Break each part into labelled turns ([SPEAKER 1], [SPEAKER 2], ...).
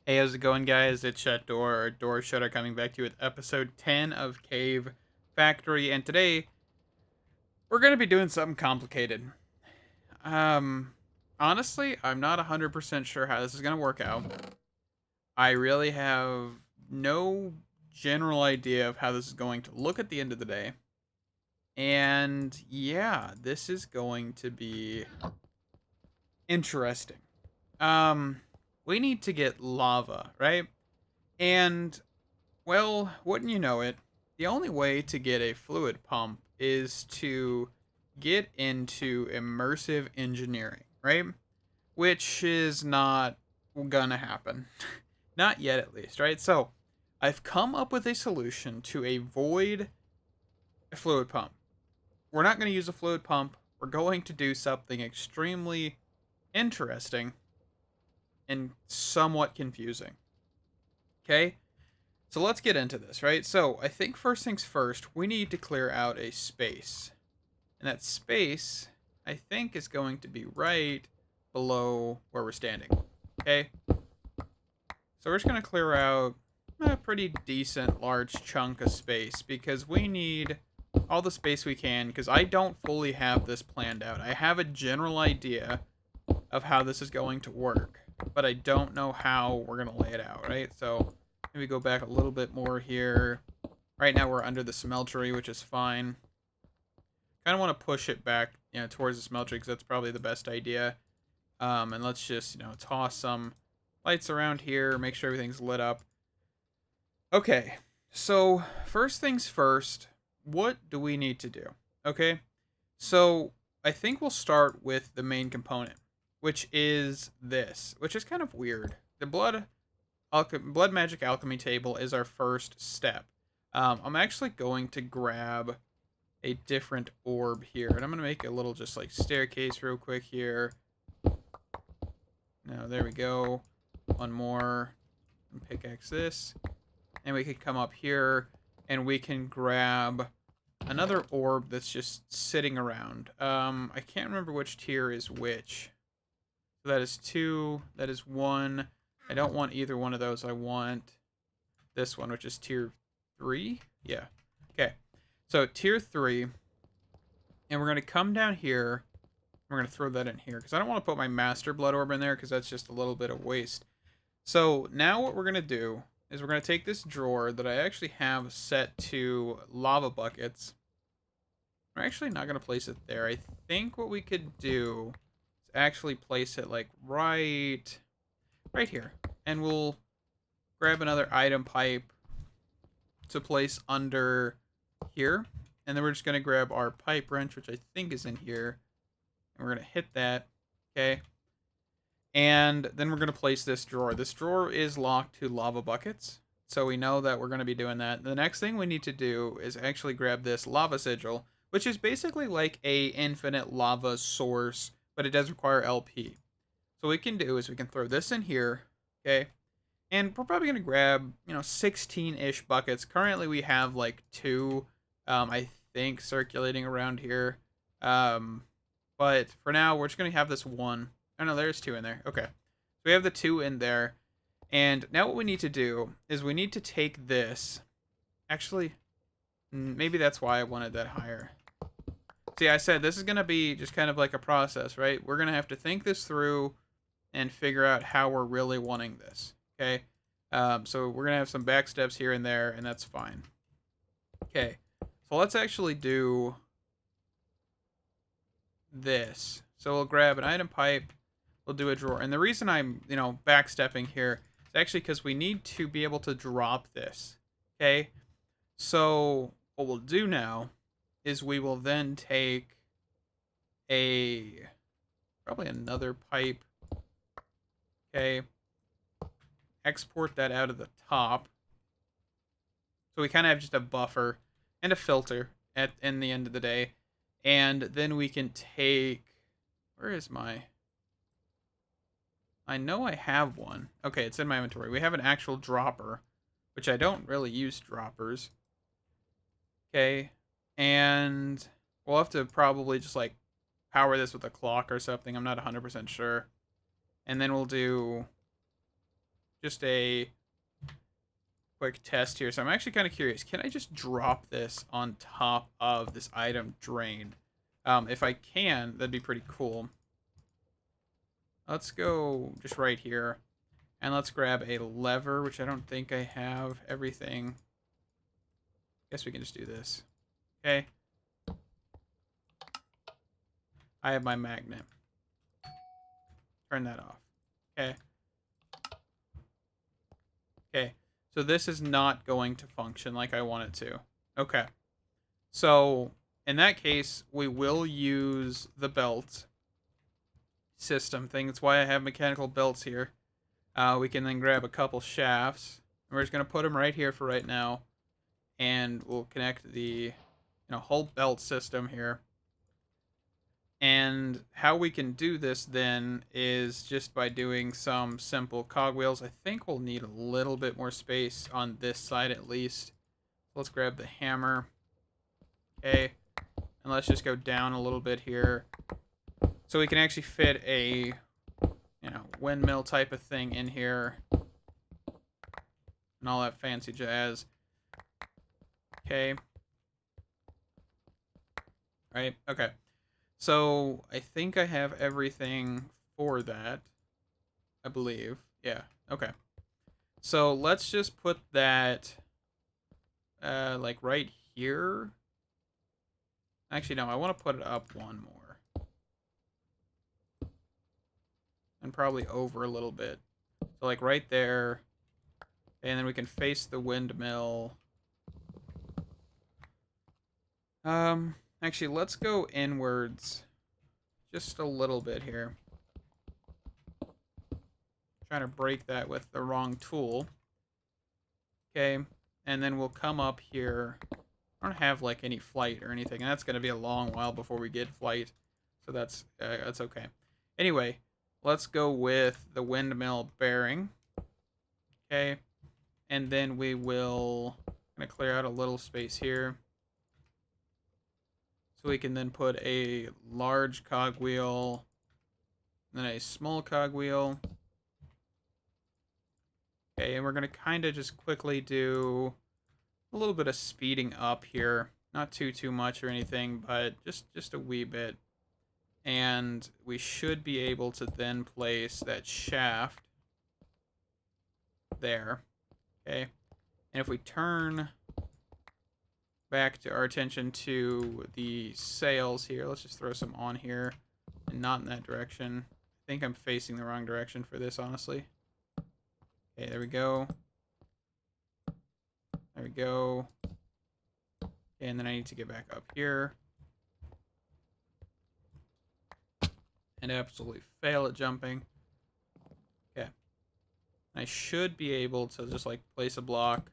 [SPEAKER 1] Hey, how's it going, guys? It's Shut or Door Shutter coming back to you with episode 10 of Cave Factory, and today we're going to be doing something complicated. Um, Honestly, I'm not 100% sure how this is going to work out. I really have no general idea of how this is going to look at the end of the day. And yeah, this is going to be interesting. Um, we need to get lava, right? And well, wouldn't you know it, the only way to get a fluid pump is to get into immersive engineering, right? Which is not gonna happen. Not yet, at least, right? So, I've come up with a solution to avoid a fluid pump. We're not going to use a fluid pump. We're going to do something extremely interesting and somewhat confusing. Okay? So let's get into this, right? So I think first things first, we need to clear out a space. And that space, I think, is going to be right below where we're standing. Okay? So we're just going to clear out a pretty decent large chunk of space because we need all the space we can because I don't fully have this planned out. I have a general idea of how this is going to work, but I don't know how we're going to lay it out, right? So maybe go back a little bit more here. Right now we're under the smeltery, which is fine. Kind of want to push it back, towards the smeltery because that's probably the best idea. And let's just, toss some lights around here, make sure everything's lit up. Okay, so first things first, what do we need to do? Okay, so I think we'll start with the main component, which is this, which is kind of weird. The blood magic alchemy table is our first step. I'm actually going to grab a different orb here, and I'm gonna make a little just like staircase real quick here. Now there we go. One more. And pickaxe this, and we can come up here, and we can grab another orb that's just sitting around. I can't remember which tier is which. So that is 2. That is 1. I don't want either one of those. I want this one, which is tier 3. Yeah. Okay. So tier 3, and we're gonna come down here. We're gonna throw that in here because I don't want to put my master blood orb in there because that's just a little bit of waste. So now what we're gonna do is we're gonna take this drawer that I actually have set to lava buckets. We're actually not gonna place it there. I think what we could do is actually place it like right here. And we'll grab another item pipe to place under here. And then we're just gonna grab our pipe wrench, which I think is in here. And we're gonna hit that. Okay. And then we're gonna place this drawer. This drawer is locked to lava buckets. So we know that we're gonna be doing that. The next thing we need to do is actually grab this lava sigil, which is basically like a infinite lava source, but it does require LP. So what we can do is we can throw this in here, okay? And we're probably gonna grab, 16-ish buckets. Currently we have like 2, I think, circulating around here. But for now we're just gonna have this one. Oh no, there's 2 in there. Okay. So we have the 2 in there. And now what we need to do is we need to take this. Actually, maybe that's why I wanted that higher. See, I said this is going to be just kind of like a process, right? We're going to have to think this through and figure out how we're really wanting this, okay? So we're going to have some back steps here and there, and that's fine. Okay, so let's actually do this. So we'll grab an item pipe, we'll do a drawer. And the reason I'm, backstepping here is actually because we need to be able to drop this, okay? So what we'll do now is we will then take probably another pipe, okay, export that out of the top. So we kind of have just a buffer and a filter in the end of the day. And then we can take, where is my, I know I have one. Okay, it's in my inventory. We have an actual dropper, which I don't really use droppers. Okay, and we'll have to probably just like power this with a clock or something. I'm not 100% sure. And then we'll do just a quick test here. So I'm actually kind of curious. Can I just drop this on top of this item drain? If I can, that'd be pretty cool. Let's go just right here. And let's grab a lever, which I don't think I have everything. Guess we can just do this. Okay. I have my magnet. Turn that off. Okay. Okay. So this is not going to function like I want it to. Okay. So in that case, we will use the belt system thing. That's why I have mechanical belts here. We can then grab a couple shafts. We're just going to put them right here for right now. And we'll connect the whole belt system here. And how we can do this then is just by doing some simple cogwheels. I think we'll need a little bit more space on this side at least. Let's grab the hammer. Okay. And let's just go down a little bit here. So we can actually fit a windmill type of thing in here. And all that fancy jazz. Okay. Right? Okay. So I think I have everything for that. I believe. Yeah. Okay. So let's just put that like right here. Actually, no, I want to put it up one more. And probably over a little bit. So like right there. And then we can face the windmill. Actually, let's go inwards just a little bit here. Trying to break that with the wrong tool. Okay, and then we'll come up here. I don't have like any flight or anything, and that's going to be a long while before we get flight, so that's okay. Anyway, let's go with the windmill bearing. Okay, and then we will gonna clear out a little space here. So we can then put a large cogwheel, then a small cogwheel. Okay, and we're going to kind of just quickly do a little bit of speeding up here. Not too much or anything, but just a wee bit. And we should be able to then place that shaft there. Okay, and if we turn back to our attention to the sails here. Let's just throw some on here and not in that direction. I think I'm facing the wrong direction for this, honestly. Okay, there we go. There we go. Okay, and then I need to get back up here. And absolutely fail at jumping. Okay. I should be able to just like place a block,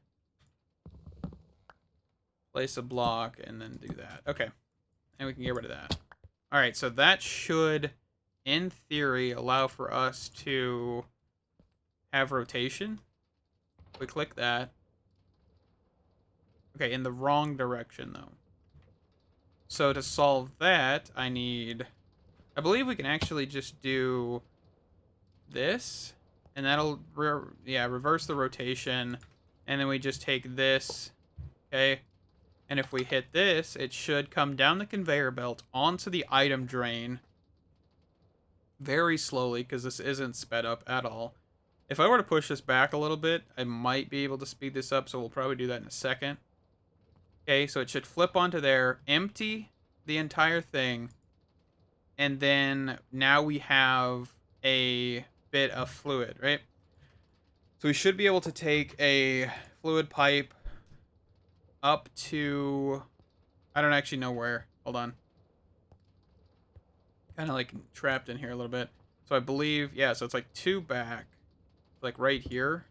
[SPEAKER 1] and then do that. Okay. And we can get rid of that. All right, so that should, in theory, allow for us to have rotation. We click that. Okay, in the wrong direction, though. So to solve that, I believe we can actually just do this, and that'll, reverse the rotation, and then we just take this, okay? And if we hit this, it should come down the conveyor belt onto the item drain very slowly, because this isn't sped up at all. If I were to push this back a little bit, I might be able to speed this up, so we'll probably do that in a second. Okay, so it should flip onto there, empty the entire thing, and then now we have a bit of fluid, right? So we should be able to take a fluid pipe up to, I don't actually know where. Hold on. Kind of like trapped in here a little bit. So I believe, yeah, so it's like 2 back, like right here,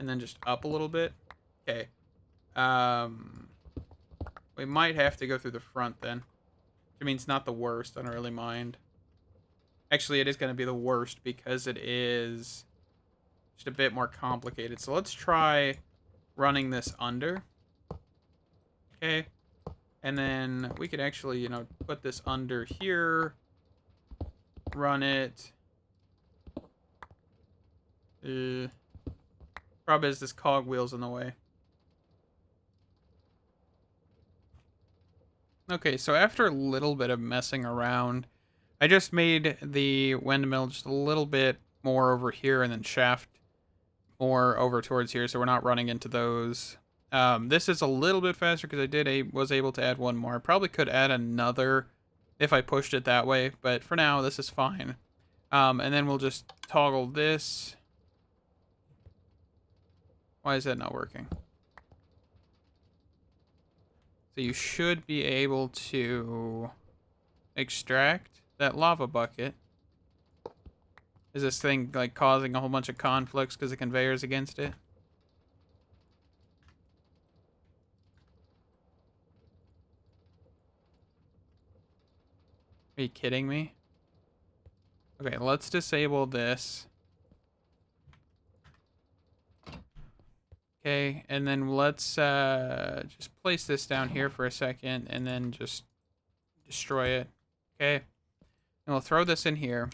[SPEAKER 1] and then just up a little bit. Okay. We might have to go through the front then. Which means not the worst. I don't really mind. Actually, it is going to be the worst because it is just a bit more complicated. So let's try running this under. Okay. And then we could actually, put this under here. Run it. Problem is this cogwheel's in the way. Okay, so after a little bit of messing around, I just made the windmill just a little bit more over here and then shaft more over towards here, so we're not running into those. This is a little bit faster because was able to add one more. I probably could add another if I pushed it that way, but for now this is fine. And then we'll just toggle this. Why is that not working? So you should be able to extract that lava bucket. Is this thing like causing a whole bunch of conflicts because the conveyor's against it? Are you kidding me? Okay, let's disable this. Okay, and then let's just place this down here for a second and then just destroy it. Okay, and we'll throw this in here.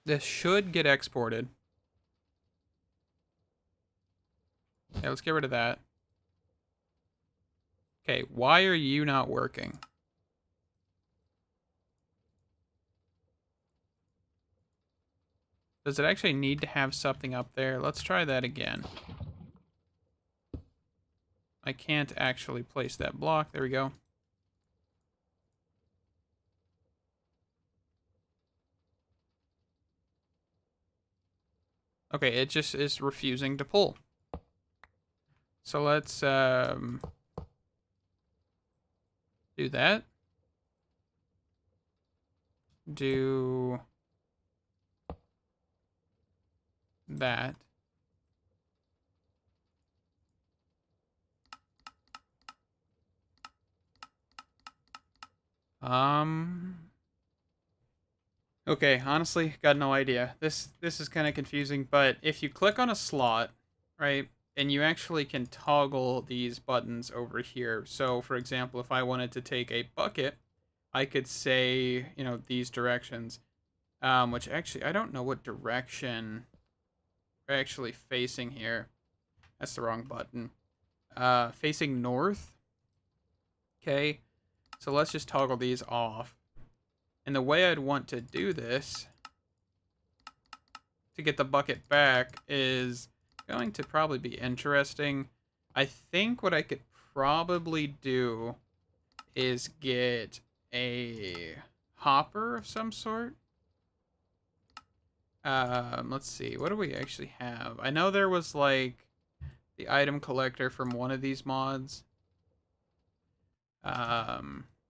[SPEAKER 1] This should get exported. Okay, let's get rid of that. Okay, why are you not working? Does it actually need to have something up there? Let's try that again. I can't actually place that block. There we go. Okay, it just is refusing to pull. So let's do that. Do that. Okay, honestly, got no idea. This is kind of confusing, but if you click on a slot, right, and you actually can toggle these buttons over here. So, for example, if I wanted to take a bucket, I could say, you know, these directions, which actually, I don't know what direction we're actually facing here. That's the wrong button. Facing north. Okay, so let's just toggle these off. And the way I'd want to do this to get the bucket back is going to probably be interesting. I think what I could probably do is get a hopper of some sort. Let's see. What do we actually have? I know there was like the item collector from one of these mods.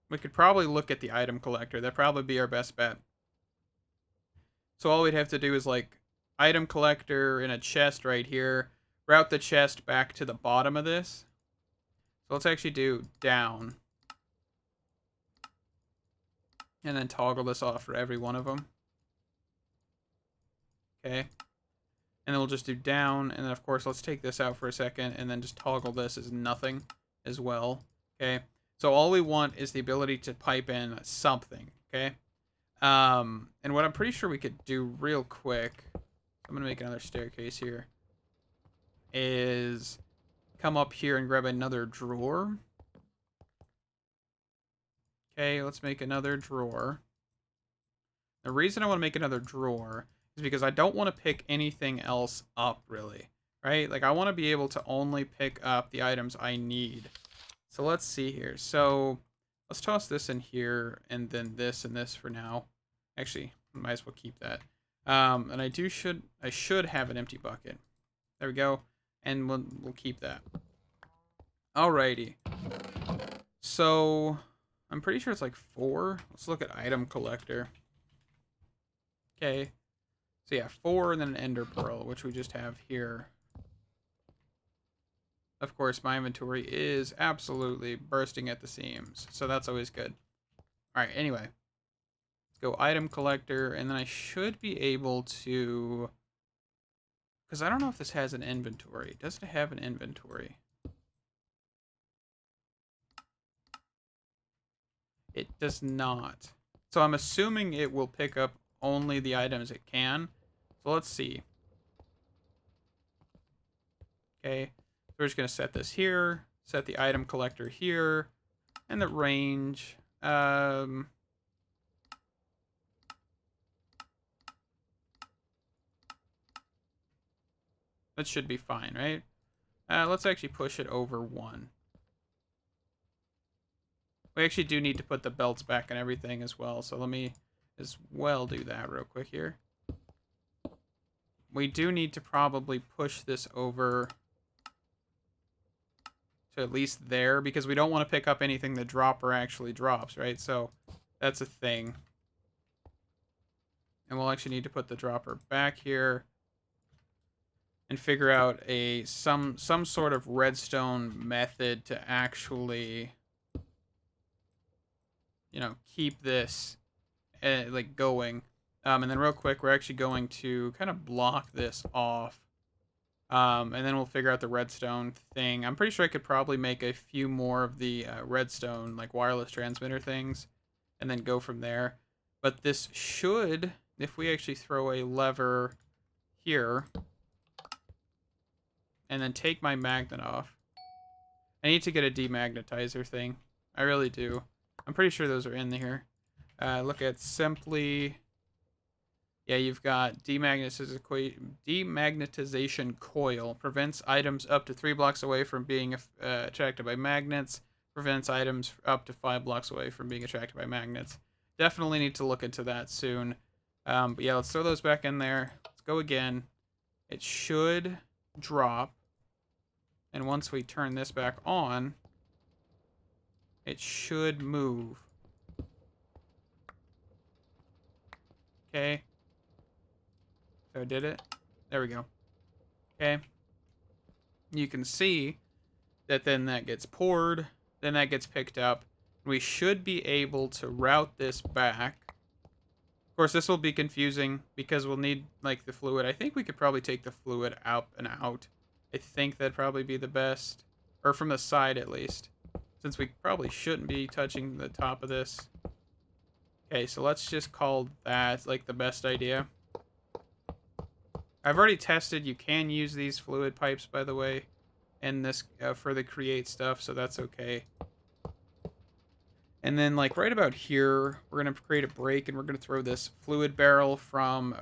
[SPEAKER 1] We could probably look at the item collector. That'd probably be our best bet. So all we'd have to do is like item collector in a chest right here. Route the chest back to the bottom of this. So let's actually do down. And then toggle this off for every one of them. Okay. And then we'll just do down. And then of course, let's take this out for a second and then just toggle this as nothing as well. Okay. So all we want is the ability to pipe in something. Okay. And what I'm pretty sure we could do real quick, I'm going to make another staircase here, is come up here and grab another drawer. Okay, let's make another drawer. The reason I want to make another drawer is because I don't want to pick anything else up, really. Right? Like, I want to be able to only pick up the items I need. So let's see here. So let's toss this in here and then this and this for now. Actually, might as well keep that. And I should have an empty bucket. There we go. And we'll keep that. Alrighty. So I'm pretty sure it's like 4. Let's look at item collector. Okay. So yeah, 4 and then an ender pearl, which we just have here. Of course, my inventory is absolutely bursting at the seams, so that's always good. Alright, anyway. Let's go item collector, and then I should be able to... Because I don't know if this has an inventory. Does it have an inventory? It does not. So I'm assuming it will pick up only the items it can. So let's see. Okay, so we're just going to set this here, set the item collector here, and the range. That should be fine, right? Let's actually push it over 1. We actually do need to put the belts back and everything as well, so let me as well do that real quick here. We do need to probably push this over to at least there, because we don't want to pick up anything the dropper actually drops, right? So that's a thing. And we'll actually need to put the dropper back here and figure out some sort of redstone method to actually, you know, keep this like going. And then real quick, we're actually going to kind of block this off. And then we'll figure out the redstone thing. I'm pretty sure I could probably make a few more of the redstone, like wireless transmitter things, and then go from there. But this should, if we actually throw a lever here, and then take my magnet off. I need to get a demagnetizer thing. I really do. I'm pretty sure those are in here. Look at simply... Yeah, you've got demagnetization coil. Prevents items up to 3 blocks away from being attracted by magnets. Prevents items up to 5 blocks away from being attracted by magnets. Definitely need to look into that soon. But yeah, let's throw those back in there. Let's go again. It should drop. And once we turn this back on, it should move. Okay. So I did it. There we go. Okay. You can see that then that gets poured, then that gets picked up. We should be able to route this back. Of course, this will be confusing because we'll need, like, the fluid. I think we could probably take the fluid out and out. I think that'd probably be the best. Or from the side, at least. Since we probably shouldn't be touching the top of this. Okay, so let's just call that, like, the best idea. I've already tested. You can use these fluid pipes, by the way, in this for the create stuff, so that's okay. And then, like, right about here, we're going to create a break, and we're going to throw this fluid barrel from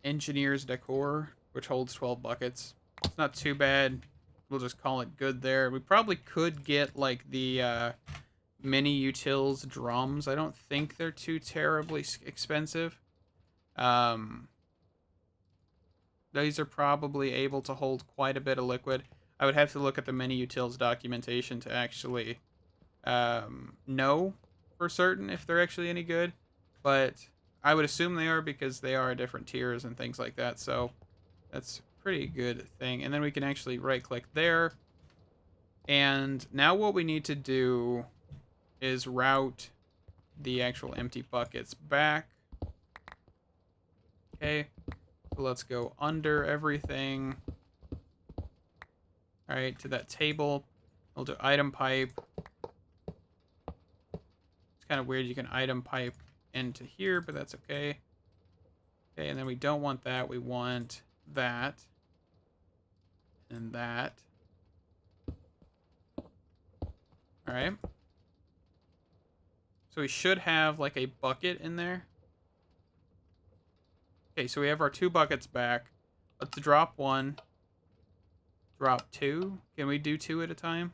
[SPEAKER 1] Engineer's Decor, which holds 12 buckets. It's not too bad. We'll just call it good there. We probably could get, like, the mini utils drums. I don't think they're too terribly expensive. These are probably able to hold quite a bit of liquid. I would have to look at the mini utils documentation to actually know for certain if they're actually any good. But I would assume they are because they are different tiers and things like that. So that's a pretty good thing. And then we can actually right-click there. And now what we need to do is route the actual empty buckets back. Okay. So let's go under everything. All right, to that table. We'll do item pipe. It's kind of weird. You can item pipe into here, but that's okay. Okay, and then we don't want that. We want that. And that. All right. So we should have like a bucket in there. Okay, so we have our 2 buckets back. Let's drop 1. Drop 2. Can we do 2 at a time?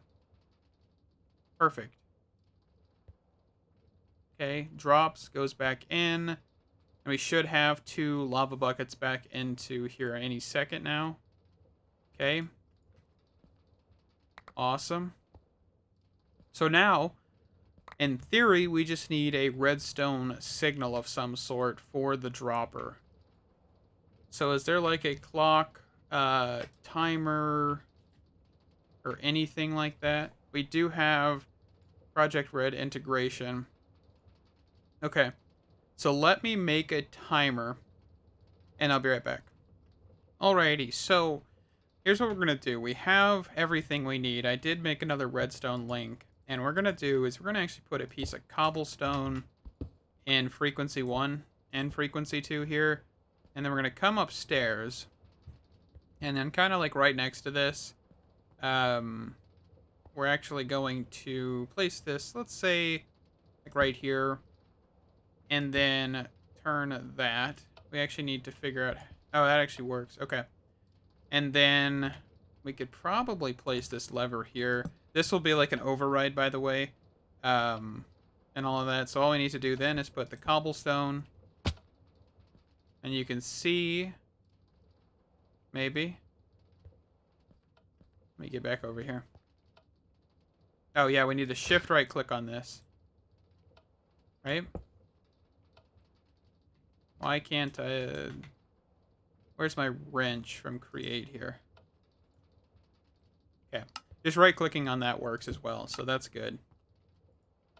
[SPEAKER 1] Perfect. Okay, drops, goes back in. And we should have 2 lava buckets back into here any second now. Okay. Awesome. So now, in theory, we just need a redstone signal of some sort for the dropper. So is there like a clock, timer, or anything like that? We do have Project Red integration. Okay, so let me make a timer, and I'll be right back. Alrighty, so here's what we're going to do. We have everything we need. I did make another redstone link, and what we're going to do is we're going to actually put a piece of cobblestone in frequency 1 and frequency 2 here. And then we're going to come upstairs. And then kind of like right next to this, we're actually going to place this, let's say, like right here, and then turn that. We actually need to figure out, oh, that actually works. Okay. And then we could probably place this lever here. This will be like an override, by the way, and all of that. So all we need to do then is put the cobblestone, and you can see, maybe. Let me get back over here. Oh, yeah, we need to shift right click on this. Right? Why can't I... Where's my wrench from create here? Okay. Just right clicking on that works as well, so that's good.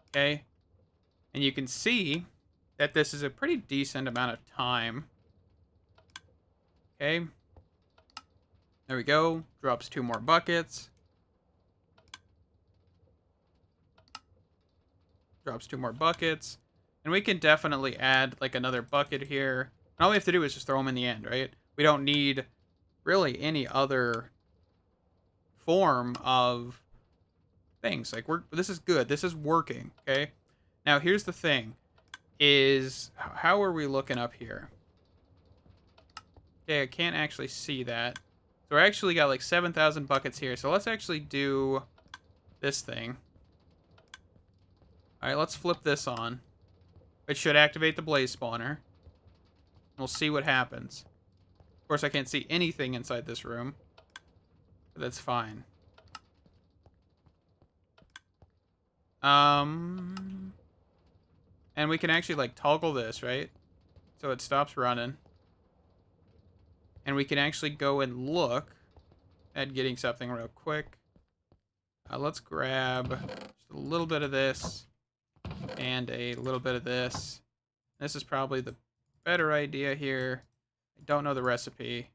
[SPEAKER 1] Okay. And you can see that this is a pretty decent amount of time. Okay. There we go. Drops 2 more buckets. Drops 2 more buckets. And we can definitely add like another bucket here. And all we have to do is just throw them in the end, right? We don't need really any other form of things. Like, this is good. This is working, okay? Now, here's the thing. Is, how are we looking up here? Okay, I can't actually see that. So we actually got like 7,000 buckets here. So let's actually do this thing. All right, let's flip this on. It should activate the blaze spawner. We'll see what happens. Of course, I can't see anything inside this room. But that's fine. And we can actually like toggle this, right? So it stops running. And we can actually go and look at getting something real quick. Let's grab just a little bit of this and a little bit of this. This is probably the better idea here. I don't know the recipe.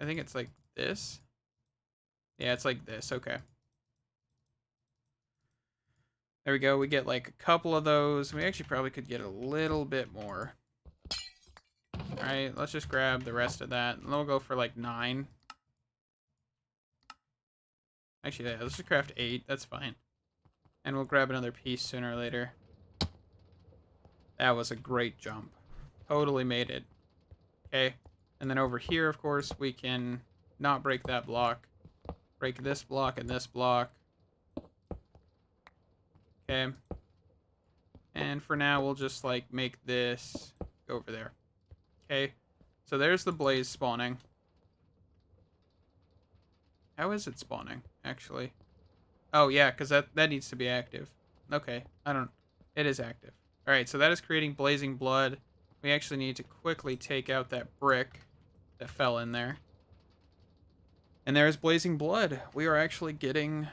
[SPEAKER 1] I think it's like this. Yeah, it's like this. Okay. There we go. We get like a couple of those. We actually probably could get a little bit more. All right, let's just grab the rest of that. And then we'll go for like 9. Actually, yeah, let's just craft 8. That's fine. And we'll grab another piece sooner or later. That was a great jump. Totally made it. Okay. And then over here, of course, we can not break that block. Break this block and this block. Okay. And for now, we'll just, like, make this go over there. Okay. So there's the blaze spawning. How is it spawning, actually? Oh, yeah, because that needs to be active. Okay. It is active. Alright, so that is creating blazing blood. We actually need to quickly take out that brick that fell in there. And there's blazing blood. We are actually getting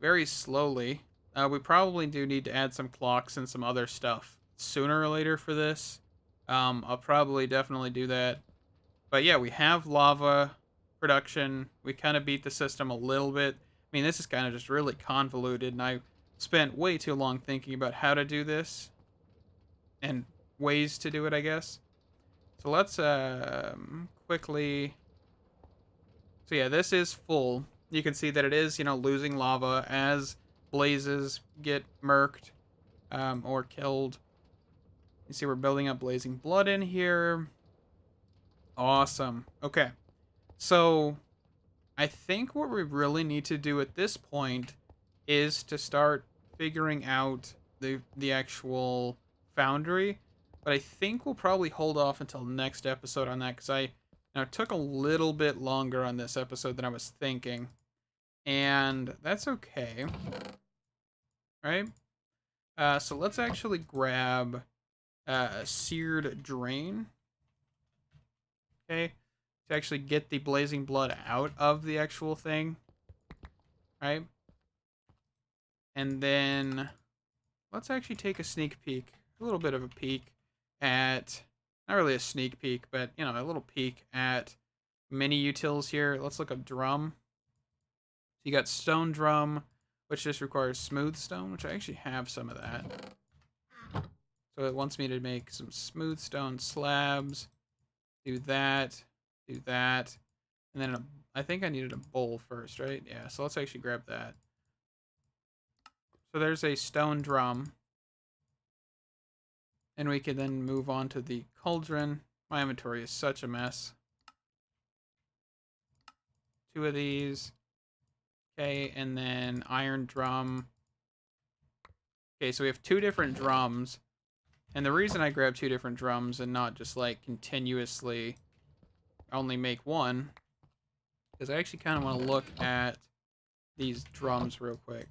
[SPEAKER 1] very slowly. We probably do need to add some clocks and some other stuff sooner or later for this. I'll probably definitely do that. But yeah, we have lava production. We kind of beat the system a little bit. I mean, this is kind of just really convoluted, and I spent way too long thinking about how to do this and ways to do it, I guess. So let's quickly... So yeah, this is full. You can see that it is, losing lava as blazes get murked or killed. You see we're building up blazing blood in here. Awesome. Okay. So I think what we really need to do at this point is to start figuring out the actual foundry. But I think we'll probably hold off until next episode on that, because it took a little bit longer on this episode than I was thinking. And that's okay. Right? So let's actually grab a seared drain. Okay? To actually get the blazing blood out of the actual thing. Right? And then let's actually take a sneak peek. A little bit of a peek at... Not really a sneak peek, but, a little peek at mini utils here. Let's look up drum. So you got stone drum, which just requires smooth stone, which I actually have some of that. So it wants me to make some smooth stone slabs. Do that. Do that. And then I think I needed a bowl first, right? Yeah, so let's actually grab that. So there's a stone drum. And we can then move on to the cauldron. My inventory is such a mess. 2 of these. Okay, and then iron drum. Okay, so we have 2 different drums. And the reason I grabbed 2 different drums and not just like continuously only make one, because I actually kind of want to look at these drums real quick.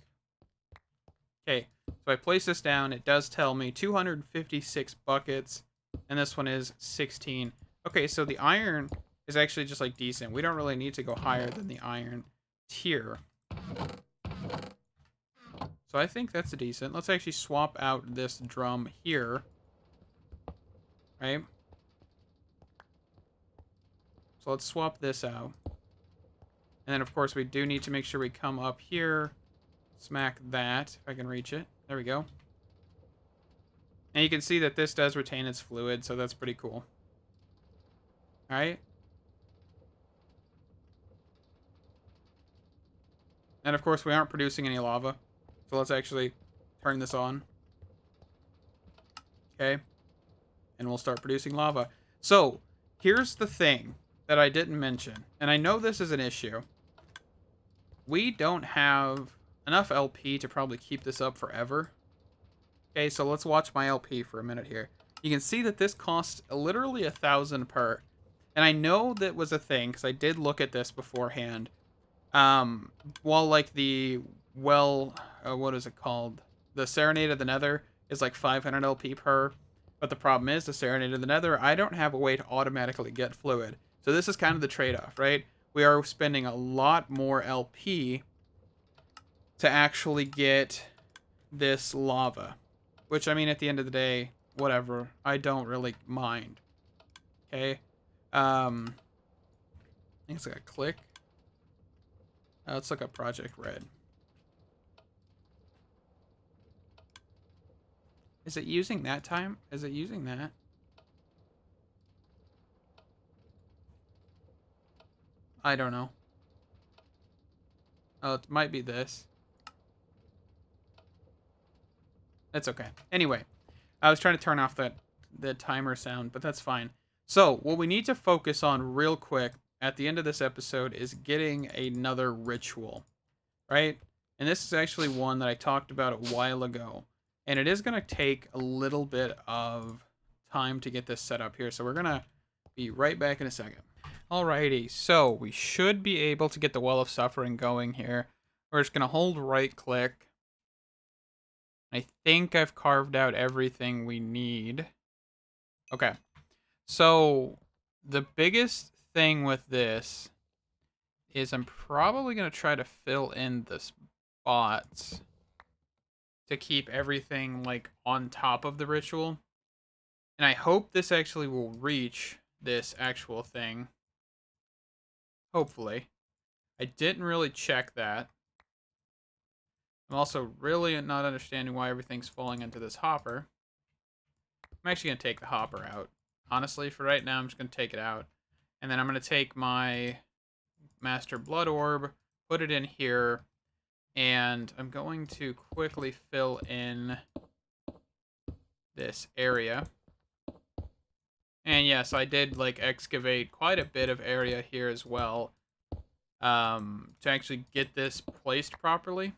[SPEAKER 1] Okay, so I place this down. It does tell me 256 buckets, and this one is 16. Okay, so the iron is actually just like decent. We don't really need to go higher than the iron tier. So I think that's decent. Let's actually swap out this drum here. Right? So let's swap this out. And then, of course, we do need to make sure we come up here. Smack that, if I can reach it. There we go. And you can see that this does retain its fluid, so that's pretty cool. Alright? And, of course, we aren't producing any lava. So let's actually turn this on. Okay? And we'll start producing lava. So, here's the thing that I didn't mention. And I know this is an issue. We don't have enough LP to probably keep this up forever. Okay, so let's watch my LP for a minute here. You can see that this costs literally 1,000 per. And I know that was a thing, because I did look at this beforehand. While like the, well, what is it called? The Serenade of the Nether is like 500 LP per. But the problem is, the Serenade of the Nether, I don't have a way to automatically get fluid. So this is kind of the trade-off, right? We are spending a lot more LP to actually get this lava. Which, I mean, at the end of the day, whatever. I don't really mind. Okay? I think it's like a click. Let's look up Project Red. Is it using that time? Is it using that? I don't know. Oh, it might be this. That's okay. Anyway, I was trying to turn off the timer sound, but that's fine. So, what we need to focus on real quick at the end of this episode is getting another ritual, right? And this is actually one that I talked about a while ago. And it is going to take a little bit of time to get this set up here. So we're going to be right back in a second. Alrighty, so we should be able to get the Well of Suffering going here. We're just going to hold right click. I think I've carved out everything we need. Okay, so the biggest thing with this is I'm probably going to try to fill in the spots to keep everything like on top of the ritual. And I hope this actually will reach this actual thing. Hopefully. I didn't really check that. I'm also really not understanding why everything's falling into this hopper. I'm actually going to take the hopper out. Honestly, for right now, I'm just going to take it out. And then I'm going to take my Master Blood Orb, put it in here, and I'm going to quickly fill in this area. And yes, I did like excavate quite a bit of area here as well to actually get this placed properly.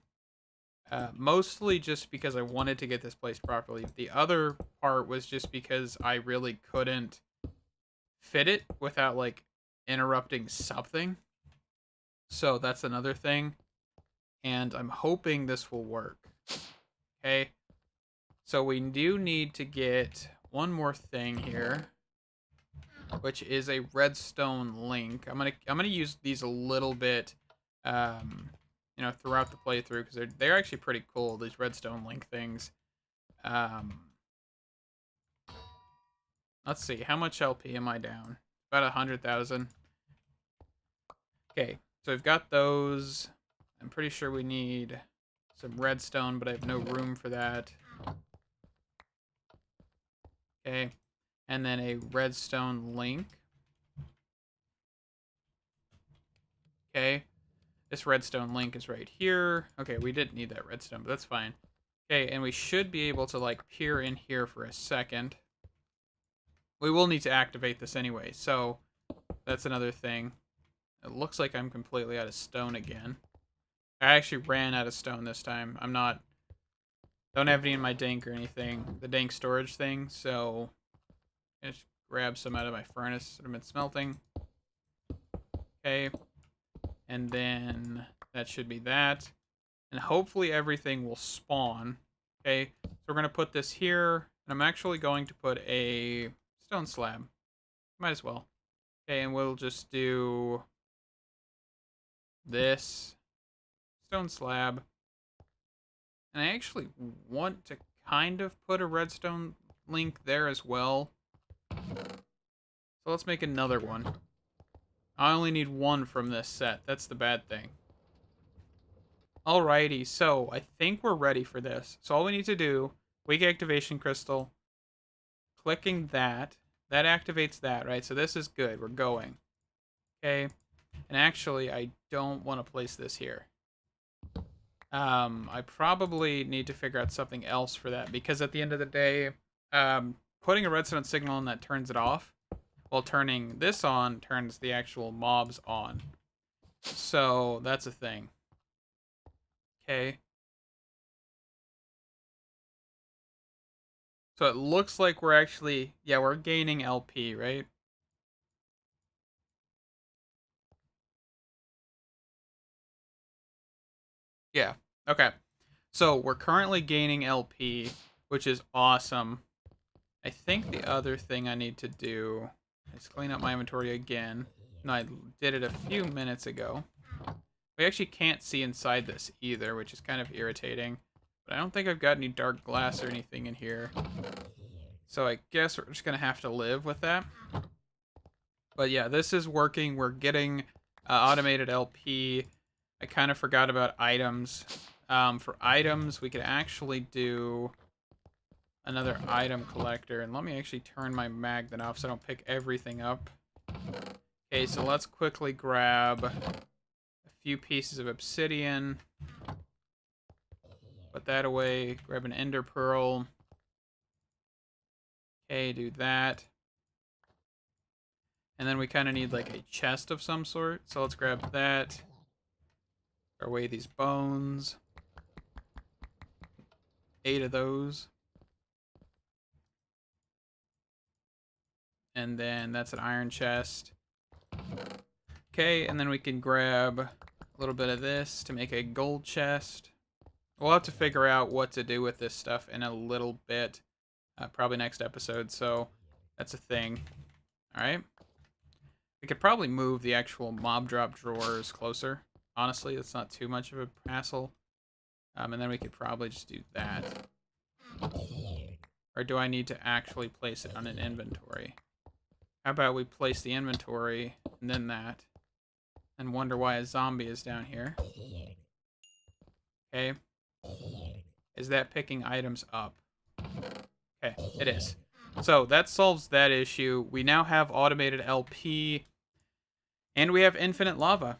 [SPEAKER 1] Mostly just because I wanted to get this placed properly. The other part was just because I really couldn't fit it without like interrupting something. So that's another thing. And I'm hoping this will work. Okay. So we do need to get one more thing here, which is a redstone link. I'm gonna use these a little bit, you know, throughout the playthrough because they're actually pretty cool. These redstone link things. Let's see, how much LP am I down? About 100,000. Okay, so we've got those. I'm pretty sure we need some redstone, but I have no room for that. Okay, and then a redstone link. Okay. This redstone link is right here. Okay, we didn't need that redstone, but that's fine. Okay, and we should be able to, like, peer in here for a second. We will need to activate this anyway, so that's another thing. It looks like I'm completely out of stone again. I actually ran out of stone this time. Don't have any in my dank or anything. The dank storage thing, so I just grab some out of my furnace that I've been smelting. Okay. And then that should be that. And hopefully everything will spawn. Okay. So we're going to put this here. And I'm actually going to put a stone slab. Might as well. Okay, and we'll just do this stone slab. And I actually want to kind of put a redstone link there as well. So let's make another one. I only need one from this set. That's the bad thing. Alrighty, so I think we're ready for this. So all we need to do, weak activation crystal, clicking that activates that, right? So this is good. We're going. Okay. And actually, I don't want to place this here. I probably need to figure out something else for that, because at the end of the day, putting a redstone signal on that turns it off, while turning this on turns the actual mobs on. So that's a thing. Okay. So it looks like we're actually, yeah, we're gaining LP, right? Yeah. Okay. So we're currently gaining LP, which is awesome. I think the other thing I need to do is clean up my inventory again. And I did it a few minutes ago. We actually can't see inside this either, which is kind of irritating. But I don't think I've got any dark glass or anything in here. So I guess we're just going to have to live with that. But yeah, this is working. We're getting automated LP. I kind of forgot about items. For items, we could actually do another item collector. And let me actually turn my magnet off so I don't pick everything up. Okay, so let's quickly grab a few pieces of obsidian. Put that away. Grab an ender pearl. Okay, do that. And then we kind of need like a chest of some sort. So let's grab that. Throw away these bones. 8 of those. And then that's an iron chest. Okay, and then we can grab a little bit of this to make a gold chest. We'll have to figure out what to do with this stuff in a little bit. Probably next episode, so that's a thing. Alright. We could probably move the actual mob drop drawers closer. Honestly, it's not too much of a hassle. And then we could probably just do that. Or do I need to actually place it on an inventory? How about we place the inventory and then that? And wonder why a zombie is down here. Okay. Is that picking items up? Okay, it is. So that solves that issue. We now have automated LP. And we have infinite lava.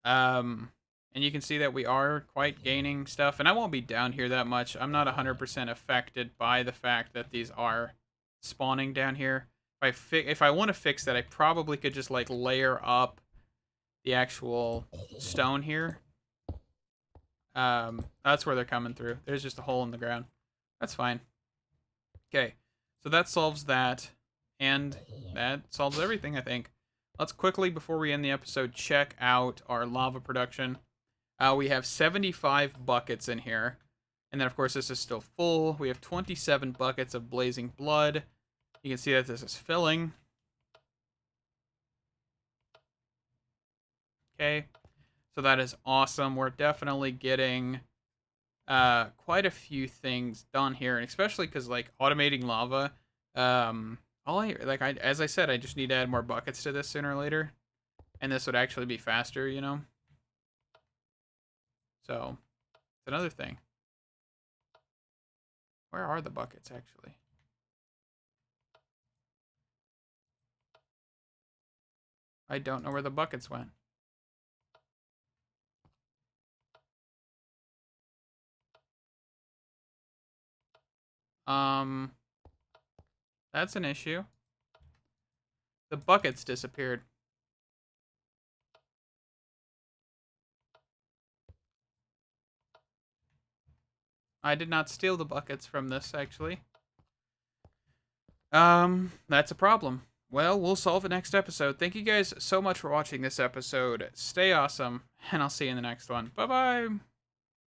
[SPEAKER 1] And you can see that we are quite gaining stuff. And I won't be down here that much. I'm not 100% affected by the fact that these are spawning down here. If I want to fix that, I probably could just like layer up the actual stone here. That's where they're coming through. There's just a hole in the ground. That's fine. Okay, so that solves that. And that solves everything, I think. Let's quickly, before we end the episode, check out our lava production. We have 75 buckets in here. And then, of course, this is still full. We have 27 buckets of blazing blood. You can see that this is filling. Okay. So that is awesome. We're definitely getting quite a few things done here. And especially because, like, automating lava, as I said, I just need to add more buckets to this sooner or later. And this would actually be faster, you know? So, it's another thing. Where are the buckets, actually? I don't know where the buckets went. That's an issue. The buckets disappeared. I did not steal the buckets from this, actually. That's a problem. Well, we'll solve it next episode. Thank you guys so much for watching this episode. Stay awesome, and I'll see you in the next one. Bye-bye!